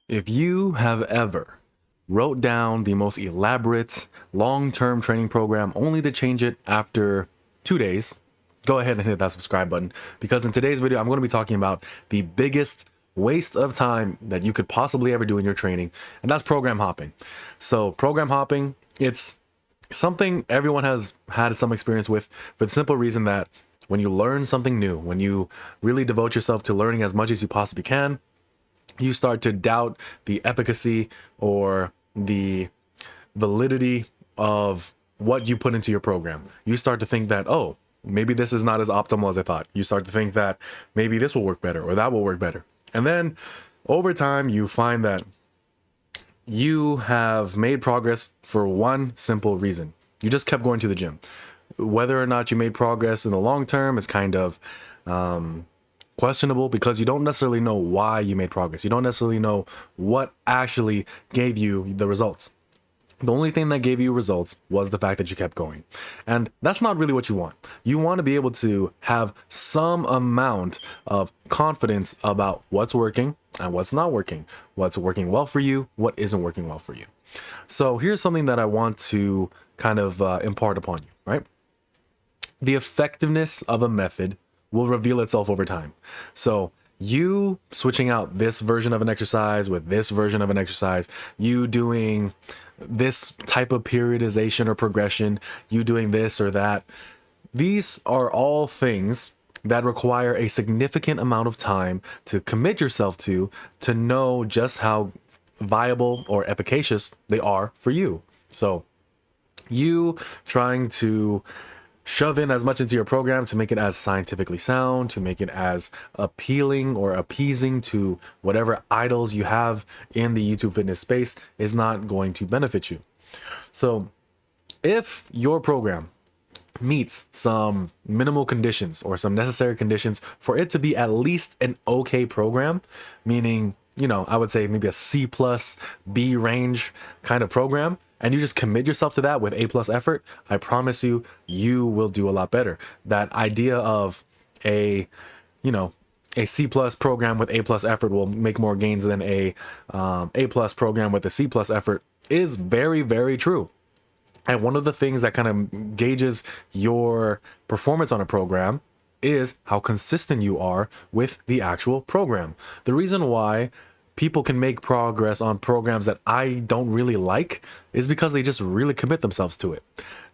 If you have ever wrote down the most elaborate long-term training program only to change it after 2 days, go ahead and hit that subscribe button, because in today's video, I'm going to be talking about the biggest waste of time that you could possibly ever do in your training, and that's program hopping. So program hopping, it's something everyone has had some experience with, for the simple reason that when you learn something new, when you really devote yourself to learning as much as you possibly can, you start to doubt the efficacy or the validity of what you put into your program. You start to think that, oh, maybe this is not as optimal as I thought. You start to think that maybe this will work better or that will work better. And then over time, you find that you have made progress for one simple reason. You just kept going to the gym. Whether or not you made progress in the long term is kind of questionable, because you don't necessarily know why you made progress. You don't necessarily know what actually gave you the results. The only thing that gave you results was the fact that you kept going. And that's not really what you want. You want to be able to have some amount of confidence about what's working and what's not working, what's working well for you, what isn't working well for you. So here's something that I want to kind of impart upon you, right? The effectiveness of a method will reveal itself over time. So you switching out this version of an exercise with this version of an exercise, you doing this type of periodization or progression, you doing this or that, these are all things that require a significant amount of time to commit yourself to know just how viable or efficacious they are for you. So you trying to shove in as much into your program to make it as scientifically sound, to make it as appealing or appeasing to whatever idols you have in the YouTube fitness space is not going to benefit you. So if your program meets some minimal conditions or some necessary conditions for it to be at least an okay program, meaning, I would say maybe a C plus B range kind of program, and you just commit yourself to that with A plus effort, I promise you, you will do a lot better. That idea of a C plus program with A plus effort will make more gains than a plus program with a C plus effort is very, very true. And one of the things that kind of gauges your performance on a program is how consistent you are with the actual program. The reason why people can make progress on programs that I don't really like is because they just really commit themselves to it.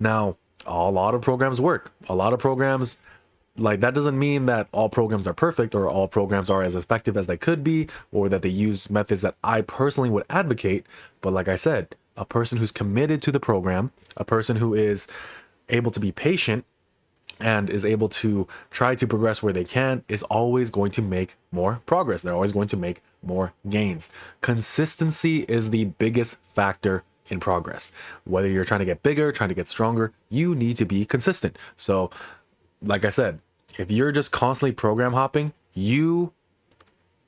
Now, a lot of programs work. A lot of programs, like, that doesn't mean that all programs are perfect or all programs are as effective as they could be, or that they use methods that I personally would advocate. But like I said, a person who's committed to the program, a person who is able to be patient and is able to try to progress where they can, is always going to make more progress. They're always going to make more gains. Consistency is the biggest factor in progress. Whether you're trying to get bigger, trying to get stronger, you need to be consistent. So like I said, if you're just constantly program hopping,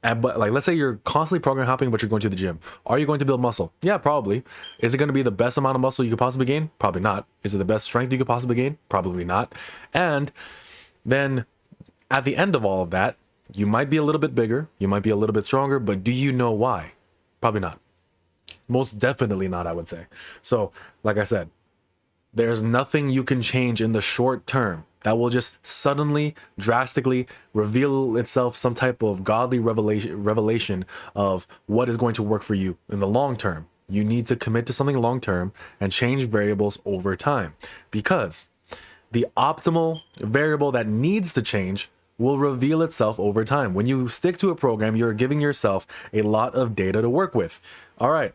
but like, let's say you're constantly program hopping, but you're going to the gym. Are you going to build muscle? Yeah, probably. Is it going to be the best amount of muscle you could possibly gain? Probably not. Is it the best strength you could possibly gain? Probably not. And then at the end of all of that, you might be a little bit bigger, you might be a little bit stronger, but do you know why? Probably not. Most definitely not, I would say. So like I said, there's nothing you can change in the short term that will just suddenly, drastically reveal itself some type of godly revelation of what is going to work for you in the long term. You need to commit to something long term and change variables over time, because the optimal variable that needs to change will reveal itself over time. When you stick to a program, you're giving yourself a lot of data to work with. All right,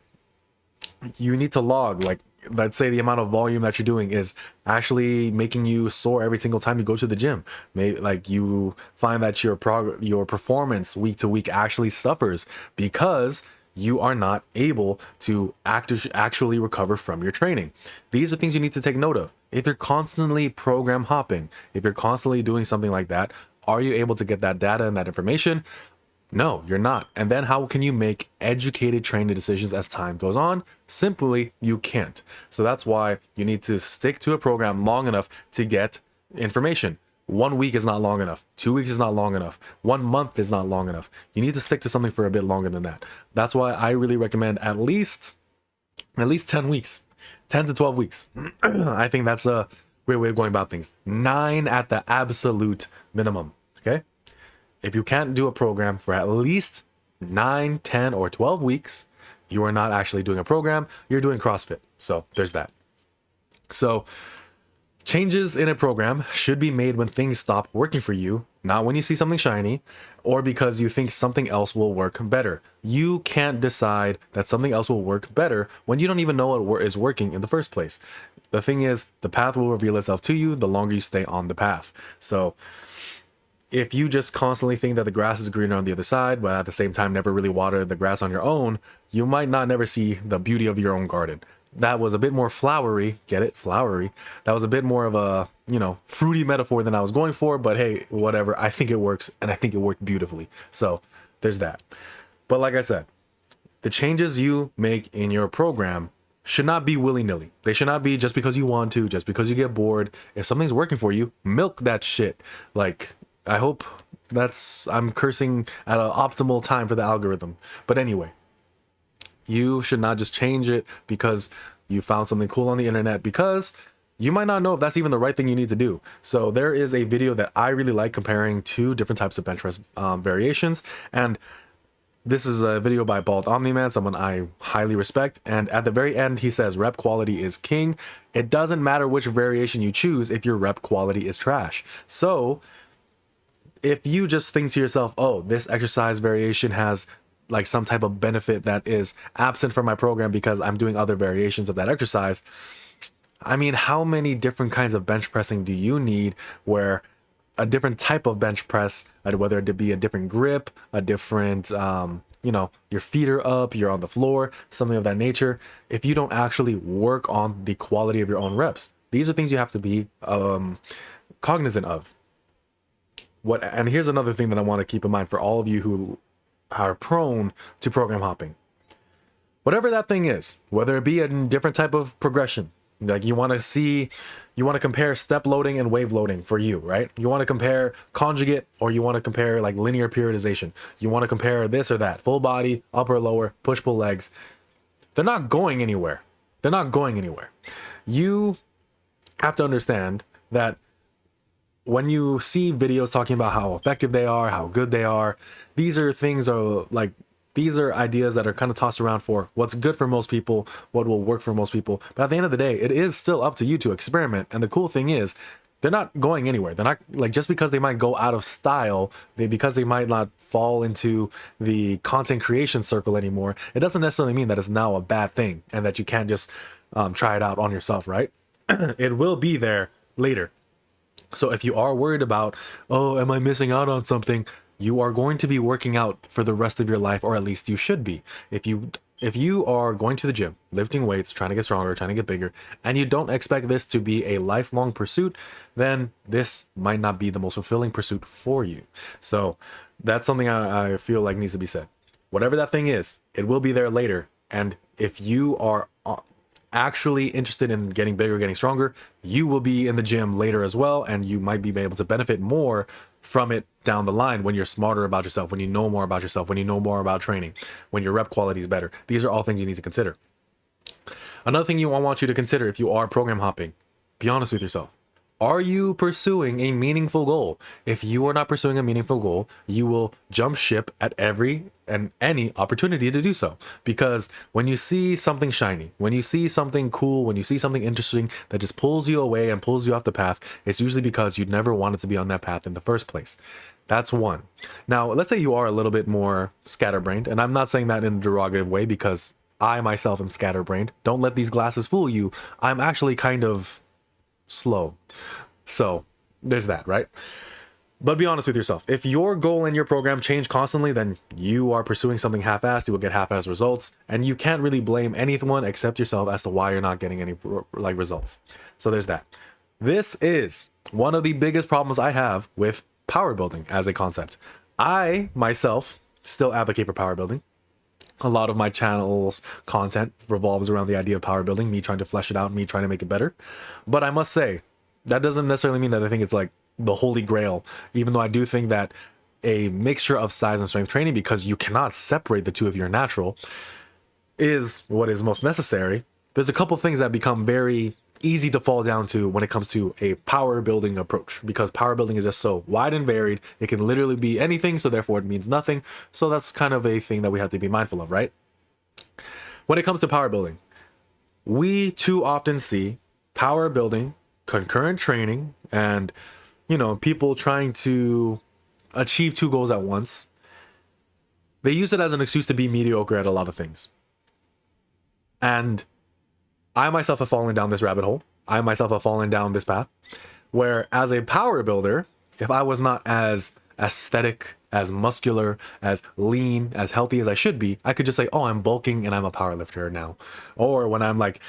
you need to log, like, let's say the amount of volume that you're doing is actually making you sore every single time you go to the gym. Maybe like you find that your performance week to week actually suffers because you are not able to actually recover from your training. These are things you need to take note of. If you're constantly program hopping, if you're constantly doing something like that, are you able to get that data and that information? No, you're not. And then how can you make educated training decisions as time goes on? Simply, you can't. So that's why you need to stick to a program long enough to get information. 1 week is not long enough. 2 weeks is not long enough. 1 month is not long enough. You need to stick to something for a bit longer than that. That's why I really recommend at least 10 weeks, 10 to 12 weeks. I think that's a great way of going about things. 9 at the absolute minimum. Okay. If you can't do a program for at least 9, 10, or 12 weeks, you are not actually doing a program. You're doing CrossFit. So there's that. So changes in a program should be made when things stop working for you, not when you see something shiny or because you think something else will work better. You can't decide that something else will work better when you don't even know what is working in the first place. The thing is, the path will reveal itself to you the longer you stay on the path. So if you just constantly think that the grass is greener on the other side, but at the same time never really water the grass on your own, you might not never see the beauty of your own garden. That was a bit more flowery, get it? Flowery. That was a bit more of a, fruity metaphor than I was going for, but hey, whatever. I think it works, and I think it worked beautifully. So there's that. But like I said, the changes you make in your program should not be willy-nilly. They should not be just because you want to, just because you get bored. If something's working for you, milk that shit. Like, I hope I'm cursing at an optimal time for the algorithm. But anyway, you should not just change it because you found something cool on the internet, because you might not know if that's even the right thing you need to do. So there is a video that I really like comparing two different types of bench press variations. And this is a video by Bald Omni-Man, someone I highly respect. And at the very end, he says, rep quality is king. It doesn't matter which variation you choose if your rep quality is trash. So if you just think to yourself, oh, this exercise variation has like some type of benefit that is absent from my program because I'm doing other variations of that exercise. I mean, how many different kinds of bench pressing do you need where a different type of bench press, whether it be a different grip, a different, your feet are up, you're on the floor, something of that nature. If you don't actually work on the quality of your own reps, these are things you have to be cognizant of. And here's another thing that I want to keep in mind for all of you who are prone to program hopping. Whatever that thing is, whether it be a different type of progression, like you want to compare step loading and wave loading for you, right? You want to compare conjugate, or you want to compare like linear periodization. You want to compare this or that, full body, upper, lower, push, pull legs. They're not going anywhere. They're not going anywhere. You have to understand that when you see videos talking about how effective they are, how good they are, these are ideas that are kind of tossed around for what's good for most people, what will work for most people. But at the end of the day, it is still up to you to experiment. And the cool thing is, they're not going anywhere. They're not, like, just because they might go out of style, because they might not fall into the content creation circle anymore, it doesn't necessarily mean that it's now a bad thing and that you can't just try it out on yourself, right? It will be there later. So if you are worried about, oh, am I missing out on something? You are going to be working out for the rest of your life, or at least you should be. If you are going to the gym, lifting weights, trying to get stronger, trying to get bigger, and you don't expect this to be a lifelong pursuit, then this might not be the most fulfilling pursuit for you. So that's something I feel like needs to be said. Whatever that thing is, it will be there later. And if you are actually interested in getting bigger, getting stronger, you will be in the gym later as well, and you might be able to benefit more from it down the line when you're smarter about yourself, when you know more about yourself, when you know more about training, when your rep quality is better. These are all things you need to consider. Another thing I want you to consider if you are program hopping, be honest with yourself. Are you pursuing a meaningful goal? If you are not pursuing a meaningful goal, you will jump ship at every and any opportunity to do so. Because when you see something shiny, when you see something cool, when you see something interesting that just pulls you away and pulls you off the path, it's usually because you never wanted to be on that path in the first place. That's one. Now, let's say you are a little bit more scatterbrained, and I'm not saying that in a derogative way because I myself am scatterbrained. Don't let these glasses fool you. I'm actually kind of slow. So there's that, right? But be honest with yourself. If your goal and your program change constantly, then you are pursuing something half-assed. You will get half-assed results, and you can't really blame anyone except yourself as to why you're not getting any results. So there's that. This is one of the biggest problems I have with power building as a concept. I myself still advocate for power building. A lot of my channel's content revolves around the idea of power building, me trying to flesh it out, me trying to make it better. But I must say, that doesn't necessarily mean that I think it's like the holy grail, even though I do think that a mixture of size and strength training, because you cannot separate the two if you're natural, is what is most necessary. There's a couple things that become very easy to fall down to when it comes to a power building approach, because power building is just so wide and varied. It can literally be anything, so therefore it means nothing. So that's kind of a thing that we have to be mindful of, right? When it comes to power building, we too often see power building, concurrent training, and people trying to achieve two goals at once. They use it as an excuse to be mediocre at a lot of things. And I myself have fallen down this rabbit hole. I myself have fallen down this path where, as a power builder, if I was not as aesthetic, as muscular, as lean, as healthy as I should be, I could just say, oh, I'm bulking and I'm a power lifter now. Or when I'm like,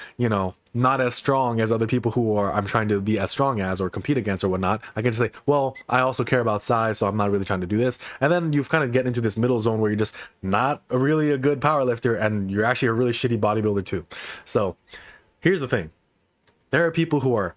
not as strong as other people who I'm trying to be as strong as or compete against or whatnot, I can just say, well, I also care about size, so I'm not really trying to do this. And then you've kind of get into this middle zone where you're just not really a good power lifter and you're actually a really shitty bodybuilder too. So here's the thing. There are people who are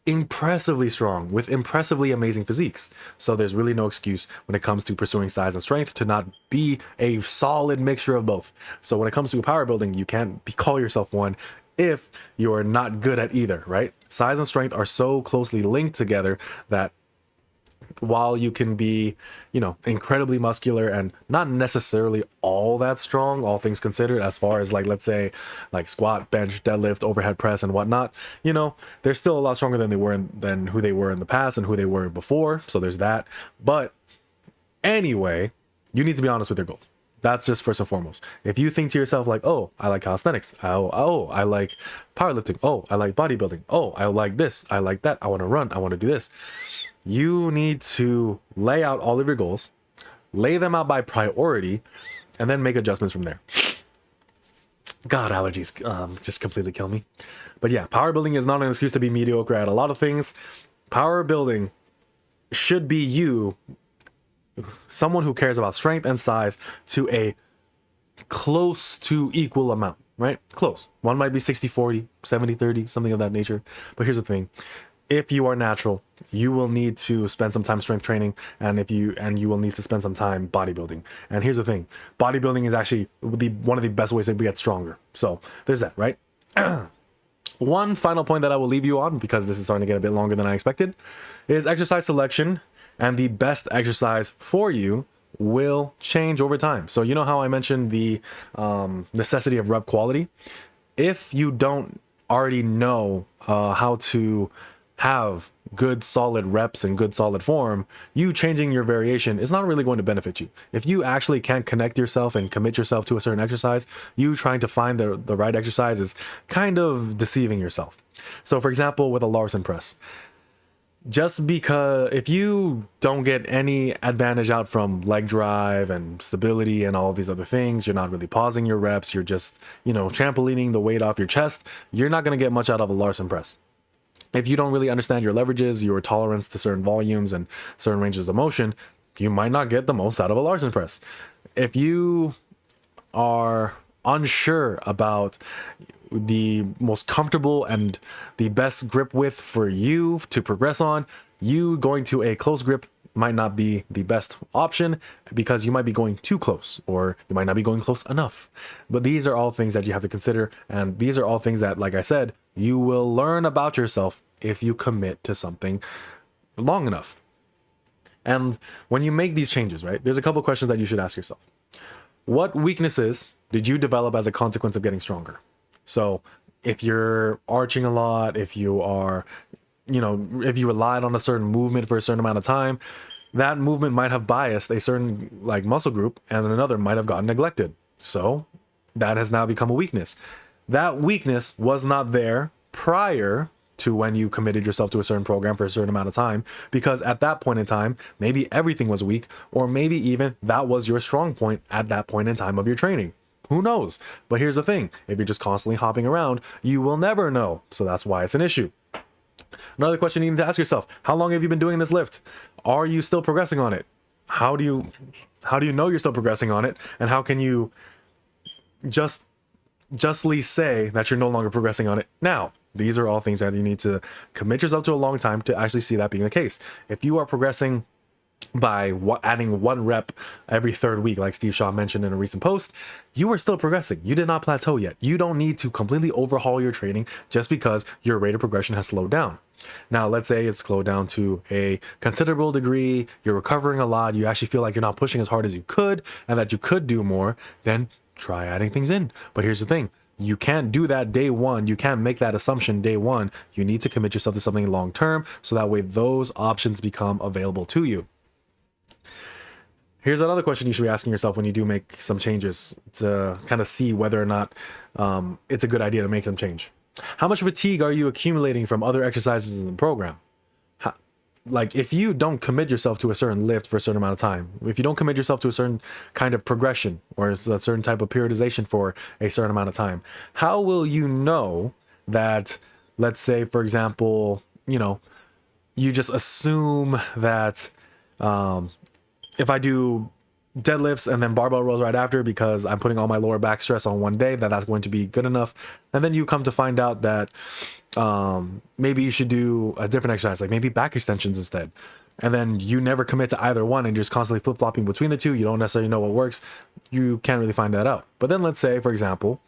impressively strong with impressively amazing physiques. So there's really no excuse when it comes to pursuing size and strength to not be a solid mixture of both. So when it comes to power building, you can't call yourself one if you're not good at either, right? Size and strength are so closely linked together that while you can be, incredibly muscular and not necessarily all that strong, all things considered, as far as let's say squat, bench, deadlift, overhead press and whatnot, they're still a lot stronger than who they were in the past and who they were before. So there's that. But anyway, you need to be honest with your goals. That's just first and foremost. If you think to yourself oh, I like calisthenics. Oh, I like powerlifting. Oh, I like bodybuilding. Oh, I like this. I like that. I want to run. I want to do this. You need to lay out all of your goals, lay them out by priority, and then make adjustments from there. God, allergies just completely kill me. But yeah, power building is not an excuse to be mediocre at a lot of things. Power building should be you, someone who cares about strength and size, to a close to equal amount, right? Close. One might be 60-40, 70-30, something of that nature. But here's the thing. If you are natural, you will need to spend some time strength training, and you will need to spend some time bodybuilding. And here's the thing. Bodybuilding is actually one of the best ways that we get stronger. So there's that, right? One final point that I will leave you on, because this is starting to get a bit longer than I expected, is exercise selection. And the best exercise for you will change over time. So you know how I mentioned the necessity of rep quality? If you don't already know how to have good solid reps and good solid form, you changing your variation is not really going to benefit you. If you actually can't connect yourself and commit yourself to a certain exercise, you trying to find the right exercise is kind of deceiving yourself. So for example, with a Larson press, just because if you don't get any advantage out from leg drive and stability and all of these other things, you're not really pausing your reps, you're just, trampolining the weight off your chest, you're not going to get much out of a Larson press. If you don't really understand your leverages, your tolerance to certain volumes and certain ranges of motion, you might not get the most out of a Larson press. If you are unsure about the most comfortable and the best grip width for you to progress on, you going to a close grip might not be the best option, because you might be going too close, or you might not be going close enough. But these are all things that you have to consider, and these are all things that, like I said, you will learn about yourself if you commit to something long enough. And when you make these changes, right, there's a couple questions that you should ask yourself. What weaknesses did you develop as a consequence of getting stronger? So if you're arching a lot, if you are, if you relied on a certain movement for a certain amount of time, that movement might have biased a certain muscle group, and another might have gotten neglected. So that has now become a weakness. That weakness was not there prior to when you committed yourself to a certain program for a certain amount of time, because at that point in time, maybe everything was weak, or maybe even that was your strong point at that point in time of your training. Who knows? But here's the thing. If you're just constantly hopping around, you will never know. So that's why it's an issue. Another question you need to ask yourself: how long have you been doing this lift? Are you still progressing on it? How do you know you're still progressing on it? And how can you justly say that you're no longer progressing on it now? These are all things that you need to commit yourself to a long time to actually see that being the case. If you are progressing by adding 1 rep every 3rd week, like Steve Shaw mentioned in a recent post, you are still progressing. You did not plateau yet. You don't need to completely overhaul your training just because your rate of progression has slowed down. Now, let's say it's slowed down to a considerable degree, you're recovering a lot, you actually feel like you're not pushing as hard as you could and that you could do more, then try adding things in. But here's the thing. You can't do that day one. You can't make that assumption day one. You need to commit yourself to something long term so that way those options become available to you. Here's another question you should be asking yourself when you do make some changes to kind of see whether or not it's a good idea to make some change. How much fatigue are you accumulating from other exercises in the program? Like if you don't commit yourself to a certain lift for a certain amount of time, if you don't commit yourself to a certain kind of progression or a certain type of periodization for a certain amount of time, how will you know that, let's say, for example, you just assume that if I do deadlifts and then barbell rows right after because I'm putting all my lower back stress on one day, that's going to be good enough. And then you come to find out that maybe you should do a different exercise, like maybe back extensions instead. And then you never commit to either one and you're just constantly flip-flopping between the two. You don't necessarily know what works. You can't really find that out. But then let's say, for example,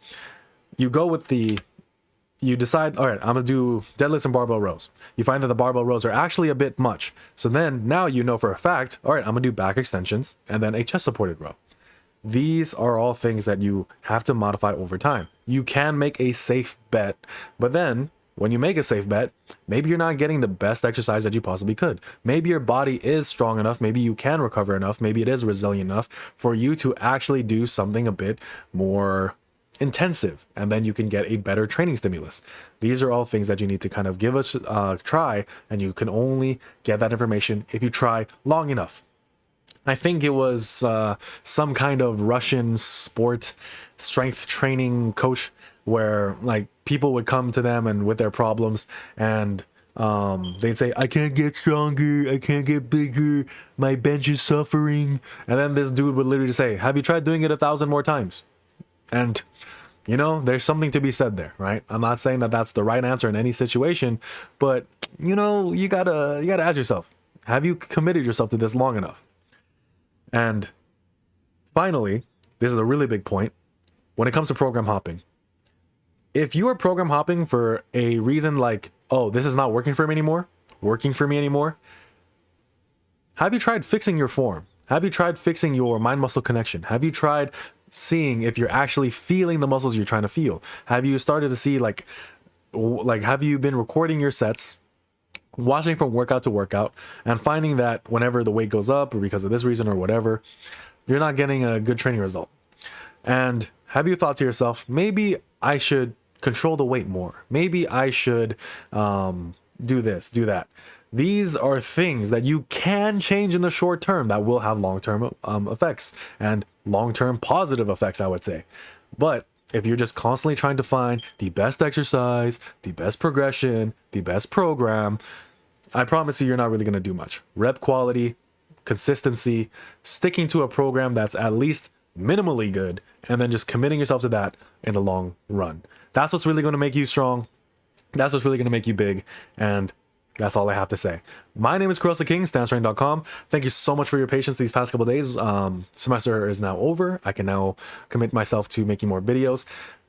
you decide, all right, I'm going to do deadlifts and barbell rows. You find that the barbell rows are actually a bit much. So then now you know for a fact, all right, I'm going to do back extensions and then a chest supported row. These are all things that you have to modify over time. You can make a safe bet, but then when you make a safe bet, maybe you're not getting the best exercise that you possibly could. Maybe your body is strong enough. Maybe you can recover enough. Maybe it is resilient enough for you to actually do something a bit more intensive, and then you can get a better training stimulus. These are all things that you need to kind of give a try, and you can only get that information if you try long enough. I think it was some kind of Russian sport strength training coach where like people would come to them and with their problems and they'd say, I can't get stronger, I can't get bigger, my bench is suffering. And then this dude would literally say, have you tried doing it 1,000 more times? And, there's something to be said there, right? I'm not saying that that's the right answer in any situation, but, you gotta ask yourself, have you committed yourself to this long enough? And finally, this is a really big point when it comes to program hopping. If you are program hopping for a reason like, oh, this is not working for me anymore, have you tried fixing your form? Have you tried fixing your mind-muscle connection? Have you tried seeing if you're actually feeling the muscles you're trying to feel? Have you started to see like have you been recording your sets, watching from workout to workout, and finding that whenever the weight goes up or because of this reason or whatever, you're not getting a good training result? And have you thought to yourself, maybe I should control the weight more. Maybe I should do this, do that. These are things that you can change in the short term that will have long-term effects and long-term positive effects, I would say. But if you're just constantly trying to find the best exercise, the best progression, the best program, I promise you're not really going to do much. Rep quality, consistency, sticking to a program that's at least minimally good, and then just committing yourself to that in the long run. That's what's really going to make you strong. That's what's really going to make you big. And that's all I have to say. My name is karelstandstrength.com. Thank you so much for your patience these past couple of days. Semester is now over. I can now commit myself to making more videos.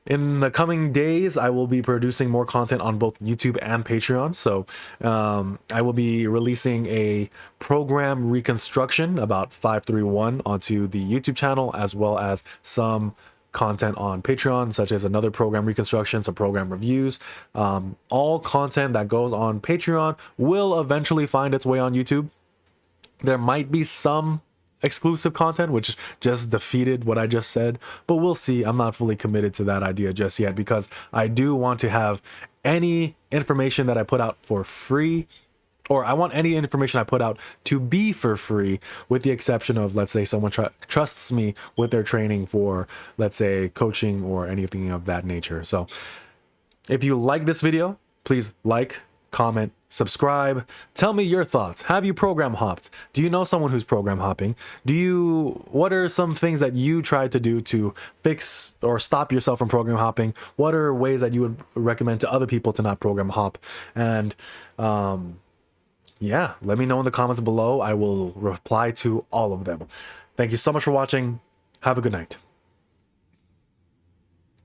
In the coming days, I will be producing more content on both YouTube and Patreon. So I will be releasing a program reconstruction about 531 onto the YouTube channel, as well as some content on Patreon, such as another program reconstruction, some program reviews. All content that goes on Patreon will eventually find its way on YouTube. There might be some exclusive content, which just defeated what I just said, but we'll see. I'm not fully committed to that idea just yet because I do want to have any information that I put out for free, or I want any information I put out to be for free, with the exception of, let's say, someone trusts me with their training for, let's say, coaching or anything of that nature. So if you like this video, please like, comment, subscribe. Tell me your thoughts. Have you program hopped? Do you know someone who's program hopping? What are some things that you tried to do to fix or stop yourself from program hopping? What are ways that you would recommend to other people to not program hop? And yeah, let me know in the comments below. I will reply to all of them. Thank you so much for watching. Have a good night.